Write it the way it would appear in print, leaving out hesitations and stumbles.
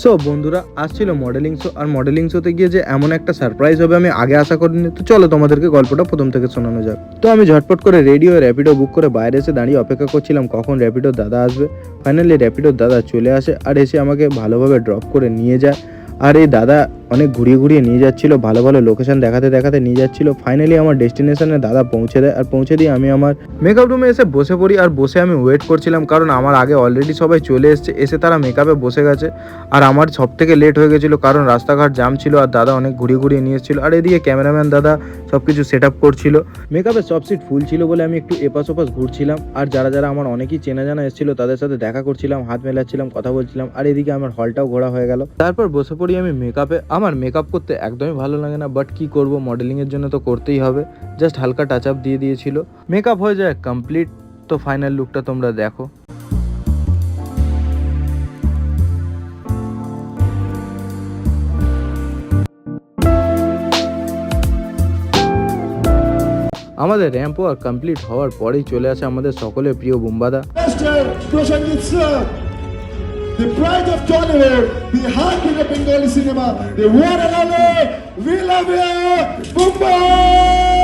So বন্ধুরা, আসছিল modelling show, আর modelling শোতে গিয়ে যে এমন একটা সারপ্রাইজ হবে আমি আগে আশা করিনি। তো চলো তোমাদেরকে গল্পটা প্রথম থেকে শোনানো যাক। তো আমি ঝটপট করে রেডি হয়ে র্যাপিডো বুক করে বাইরে এসে দাঁড়িয়ে অপেক্ষা করছিলাম কখন র্যাপিডোর দাদা আসবে। ফাইনালি র্যাপিডোর দাদা চলে আসে আর এসে আমাকে ভালোভাবে ড্রপ করে নিয়ে যায়। আর এই দাদা অনেক ঘুরিয়ে ঘুরিয়ে নিয়ে যাচ্ছিল, ভালো ভালো লোকেশন দেখাতে দেখাতে নিয়ে যাচ্ছিল। ফাইনালি আমার ডেস্টিনেশনে দাদা পৌঁছে দেয়, আর পৌঁছে দিয়ে আমি আমার মেকআপ রুমে এসে বসে পড়ি। আর বসে আমি ওয়েট করছিলাম, কারণ আমার আগে অলরেডি সবাই চলে এসে তারা মেকআপে বসে গেছে। আর আমার সব থেকে লেট হয়ে গেছিলো, কারণ রাস্তাঘাট জাম ছিল আর দাদা অনেক ঘুরিয়ে ঘুরিয়ে নিয়ে এসেছিলো। আর এদিকে ক্যামেরাম্যান দাদা সব কিছু সেট আপ করছিল। মেকআপের সব সিট ফুল ছিল বলে আমি একটু এপাশ ওপাশ ঘুরছিলাম। আর যারা যারা আমার অনেকেই চেনা জানা এসেছিলো তাদের সাথে দেখা করছিলাম, হাত মেলাচ্ছিলাম, কথা বলছিলাম। আর এদিকে আমার হলটাও ঘোরা হয়ে গেল। তারপর বসে পড়ি আমি মেকআপে। আমার মেকআপ করতে একদমই ভালো লাগে না, বাট কি করব, মডেলিংয়ের জন্য তো করতেই হবে। জাস্ট হালকা টাচ আপ দিয়ে দিয়েছিল, মেকআপ হয়ে যায় কমপ্লিট। তো ফাইনাল লুকটা তোমরা দেখো। আমাদের র্যাম্প ওয়াক কমপ্লিট হওয়ার পরেই চলে আসে আমাদের সকলের প্রিয় বুম্বাদা। The pride of Tollywood, the heartbeat of Bengali cinema, the one and only, we love you, Mumbai!